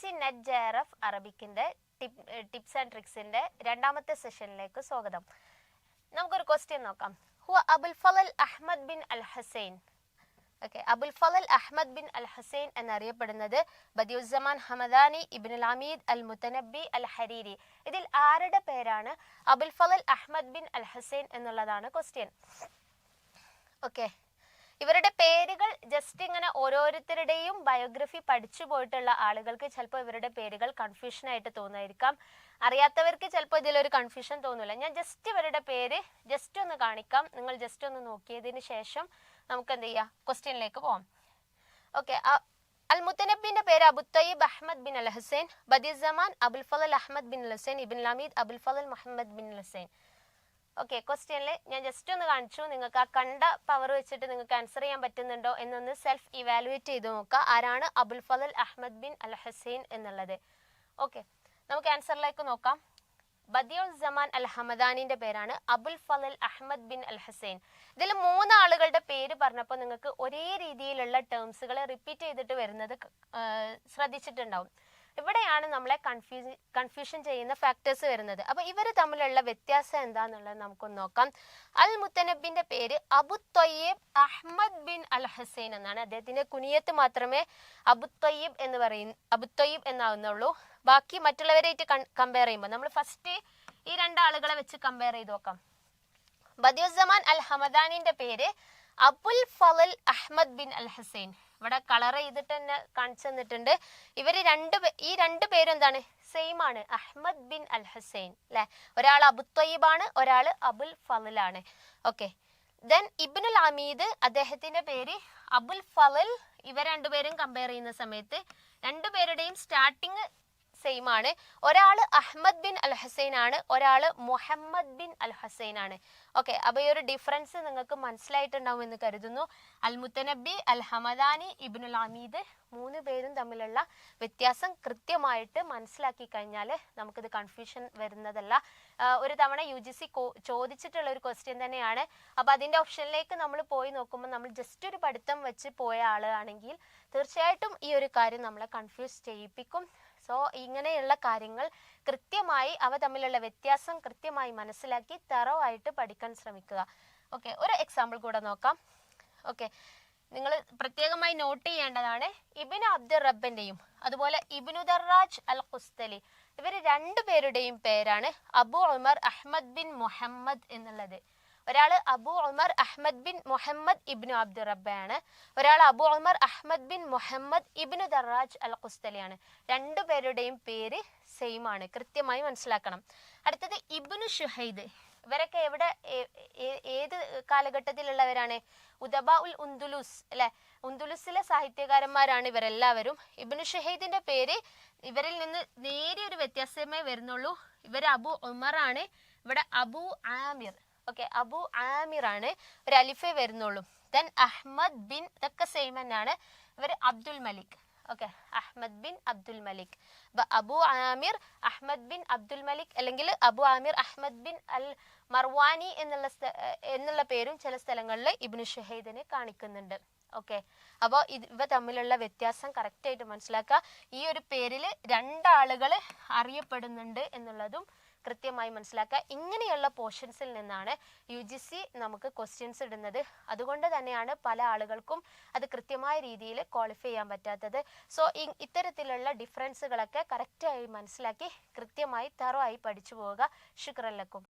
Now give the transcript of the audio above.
UGC net JRF അറബിക്കിന്റെ tips and ട്രിക്സിന്റെ രണ്ടാമത്തെ സെഷനിലേക്ക് സ്വാഗതം. നമുക്കൊരു ക്വസ്റ്റ്യൻ നോക്കാം. ഹുവ അബുൽ ഫളൽ അഹ്മദ് ബിൻ അൽ ഹുസൈൻ. ഓക്കെ, അബുൽ ഫളൽ അഹ്മദ് ബിൻ അൽ ഹുസൈൻ എന്നറിയപ്പെടുന്നത് ബദിയുസ്സമാൻ ഹമദാനി ഇബ്നുൽ അമീദ് അൽ മുത്തനബി അൽ ഹരീരി. ഇതിൽ ആരുടെ പേരാണ് അബുൽ ഫളൽ അഹ്മദ് ബിൻ അൽ ഹുസൈൻ എന്നുള്ളതാണ് ക്വസ്റ്റ്യൻ. ഓക്കെ, ഇവരുടെ പേരുകൾ ജസ്റ്റ് ഇങ്ങനെ ഓരോരുത്തരുടെയും ബയോഗ്രഫി പഠിച്ചു പോയിട്ടുള്ള ആളുകൾക്ക് ചിലപ്പോൾ ഇവരുടെ പേരുകൾ കൺഫ്യൂഷൻ ആയിട്ട് തോന്നായിരിക്കാം. അറിയാത്തവർക്ക് ചിലപ്പോൾ ഇതിലൊരു കൺഫ്യൂഷൻ തോന്നില്ല. ഞാൻ ജസ്റ്റ് ഇവരുടെ പേര് ജസ്റ്റ് ഒന്ന് കാണിക്കാം. നിങ്ങൾ ജസ്റ്റ് ഒന്ന് നോക്കിയതിന് ശേഷം നമുക്ക് എന്ത് ചെയ്യാം, ക്വസ്റ്റ്യനിലേക്ക് പോവാം. ഓക്കെ, അൽ മുത്തനബിന്റെ പേര് അബു തയ്യിബ് അഹ്മദ് ബിൻ അൽ ഹുസൈൻ. ബദിയുസ്സമാൻ അബുൽ ഫളൽ അഹ്മദ് ബിൻ അൽ ഹുസൈൻ. ഇബ്നുൽ അമീദ് അബുൽ ഫളൽ മുഹമ്മദ് ബിൻ അൽ ഹുസൈൻ. ഓക്കെ, ക്വസ്റ്റ്യനിൽ ഞാൻ ജസ്റ്റ് ഒന്ന് കാണിച്ചു. നിങ്ങൾക്ക് ആ കണ്ട പവർ വെച്ചിട്ട് നിങ്ങൾക്ക് ആൻസർ ചെയ്യാൻ പറ്റുന്നുണ്ടോ എന്നൊന്ന് സെൽഫ് ഇവാലുവേറ്റ് ചെയ്ത് നോക്കുക. ആരാണ് അബുൽ ഫളൽ അഹ്മദ് ബിൻ അൽ ഹുസൈൻ എന്നുള്ളത്? ഓക്കെ, നമുക്ക് ആൻസറിലേക്ക് നോക്കാം. ബദിയുസ്സമാൻ അൽ ഹമദാനിന്റെ പേരാണ് അബുൽ ഫളൽ അഹ്മദ് ബിൻ അൽ ഹുസൈൻ. ഇതിൽ മൂന്നാളുകളുടെ പേര് പറഞ്ഞപ്പോൾ നിങ്ങൾക്ക് ഒരേ രീതിയിലുള്ള ടേംസുകൾ റിപ്പീറ്റ് ചെയ്തിട്ട് വരുന്നത് ശ്രദ്ധിച്ചിട്ടുണ്ടാവും. ഇവിടെയാണ് നമ്മളെ കൺഫ്യൂഷൻ ചെയ്യുന്ന ഫാക്ടേഴ്സ് വരുന്നത്. അപ്പൊ ഇവർ തമ്മിലുള്ള വ്യത്യാസം എന്താന്നുള്ളത് നമുക്കൊന്ന് നോക്കാം. അൽ മുത്തനബിന്റെ പേര് അബു തയ്യിബ് അഹ്മദ് ബിൻ അൽ ഹുസൈൻ എന്നാണ്. അദ്ദേഹത്തിന്റെ കുനിയത്ത് മാത്രമേ അബു തയ്യിബ് എന്നാവുന്നുള്ളൂ. ബാക്കി മറ്റുള്ളവരായിട്ട് കമ്പയർ ചെയ്യുമ്പോൾ നമ്മൾ ഫസ്റ്റ് ഈ രണ്ടാളുകളെ വെച്ച് കമ്പയർ ചെയ്ത് നോക്കാം. ബദിയുസ്സമാൻ അൽ ഹമദാനിന്റെ പേര് അബുൽ ഫളൽ അഹ്മദ് ബിൻ അൽ ഹുസൈൻ. ഇവിടെ കളർ ചെയ്തിട്ട് തന്നെ കാണിച്ചു തന്നിട്ടുണ്ട്. ഈ രണ്ട് പേരും എന്താണ്, സെയിം ആണ്, അഹ്മദ് ബിൻ അൽ ഹുസൈൻ അല്ലെ. ഒരാൾ അബു തയ്യിബാണ്, ഒരാൾ അബുൽ ഫളലാണ്. ഓക്കെ, ദെൻ ഇബ്നുൽ അമീദ്, അദ്ദേഹത്തിന്റെ പേര് അബുൽ ഫളൽ. ഇവർ രണ്ടുപേരും കമ്പയർ ചെയ്യുന്ന സമയത്ത് രണ്ടുപേരുടെയും സ്റ്റാർട്ടിങ് സെയിം ആണ്. ഒരാൾ അഹ്മദ് ബിൻ അൽ ഹുസൈൻ ആണ്, ഒരാൾ മുഹമ്മദ് ബിൻ അൽ ഹുസൈൻ ആണ്. ഓക്കെ, അപ്പൊ ഈ ഒരു ഡിഫറൻസ് നിങ്ങൾക്ക് മനസ്സിലായിട്ടുണ്ടാവും എന്ന് കരുതുന്നു. അൽ മുത്തനബി, അൽ ഹമദാനി, ഇബ്നുൽ അമീദ്, മൂന്ന് പേരും തമ്മിലുള്ള വ്യത്യാസം കൃത്യമായിട്ട് മനസ്സിലാക്കി കഴിഞ്ഞാൽ നമുക്കിത് കൺഫ്യൂഷൻ വരുന്നതല്ല. ഒരു തവണ UGC ചോദിച്ചിട്ടുള്ള ഒരു ക്വസ്റ്റ്യൻ തന്നെയാണ്. അപ്പൊ അതിന്റെ ഓപ്ഷനിലേക്ക് നമ്മൾ പോയി നോക്കുമ്പോൾ നമ്മൾ ജസ്റ്റ് ഒരു പഠിത്തം വെച്ച് പോയ ആളാണെങ്കിൽ തീർച്ചയായിട്ടും ഈ ഒരു കാര്യം നമ്മളെ കൺഫ്യൂസ് ചെയ്യിപ്പിക്കും. സോ ഇങ്ങനെയുള്ള കാര്യങ്ങൾ കൃത്യമായി അവ തമ്മിലുള്ള വ്യത്യാസം കൃത്യമായി മനസ്സിലാക്കി തറവായിട്ട് പഠിക്കാൻ ശ്രമിക്കുക. ഓക്കെ, ഒരു എക്സാമ്പിൾ കൂടെ നോക്കാം. ഓക്കെ, നിങ്ങൾ പ്രത്യേകമായി നോട്ട് ചെയ്യേണ്ടതാണ് ഇബ്നു അബ്ദുർ റബ്ബിന്റെയും അതുപോലെ ഇബ്നു ദർറാജ് അൽ ഖുസ്തലി, ഇവർ രണ്ടുപേരുടെയും പേരാണ് അബു ഉമർ അഹ്മദ് ബിൻ മുഹമ്മദ് എന്നുള്ളത്. ഒരാൾ അബു ഉമർ അഹ്മദ് ബിൻ മുഹമ്മദ് ഇബ്നു അബ്ദുർ റബ്ബാണ്, ഒരാൾ അബു ഉമർ അഹ്മദ് ബിൻ മുഹമ്മദ് ഇബ്നു ദർറാജ് അൽ ഖുസ്തലിയാണ്. രണ്ടുപേരുടെയും പേര് സെയിം ആണ്, കൃത്യമായി മനസ്സിലാക്കണം. അടുത്തത് ഇബ്നു ഷുഹൈദ്. ഇവരൊക്കെ ഏത് കാലഘട്ടത്തിലുള്ളവരാണ്? ഉദബാ ഉൽ ഉന്ദുലുസ് അല്ലെ, ഉന്ദുലുസിലെ സാഹിത്യകാരന്മാരാണ് ഇവരെല്ലാവരും. ഇബ്നു ഷുഹൈദിന്റെ പേര് ഇവരിൽ നിന്ന് നേരിയൊരു വ്യത്യാസമേ വരുന്നുള്ളൂ. ഇവർ അബു ഉമർ ആണ്, ഇവിടെ അബു ആമിർ. ഓക്കെ, അബു ആമിർ ആണ്, ഒരു അലിഫേ വരുന്നുള്ളൂ. ദെൻ അഹ്മദ് ബിൻ, ഇതൊക്കെ സെയിം തന്നെയാണ്. ഇവർ അബ്ദുൽ മലിക്. ഓക്കെ, അഹ്മദ് ബിൻ അബ്ദുൽ മലിക്. അബു ആമിർ അഹ്മദ് ബിൻ അബ്ദുൽ മലിക് അല്ലെങ്കിൽ അബു ആമിർ അഹ്മദ് ബിൻ അൽ മർവാനി എന്നുള്ള പേരും ചില സ്ഥലങ്ങളിൽ ഇബ്നു ഷുഹൈദിനെ കാണിക്കുന്നുണ്ട്. ഓക്കെ, അപ്പോൾ ഇവ തമ്മിലുള്ള വ്യത്യാസം കറക്റ്റ് ആയിട്ട് മനസ്സിലാക്കുക. ഈ ഒരു പേരിൽ രണ്ടാളുകൾ അറിയപ്പെടുന്നുണ്ട് എന്നുള്ളതും കൃത്യമായി മനസ്സിലാക്കുക. ഇങ്ങനെയുള്ള പോർഷൻസിൽ നിന്നാണ് UGC നമുക്ക് ക്വസ്റ്റ്യൻസ് ഇടുന്നത്. അതുകൊണ്ട് തന്നെയാണ് പല ആളുകൾക്കും അത് കൃത്യമായ രീതിയിൽ ക്വാളിഫൈ ചെയ്യാൻ പറ്റാത്തത്. സോ ഇത്തരത്തിലുള്ള ഡിഫറൻസുകളൊക്കെ കറക്റ്റായി മനസ്സിലാക്കി കൃത്യമായി തറവായി പഠിച്ചു പോവുക. ശുക്രൻ ലക്കും.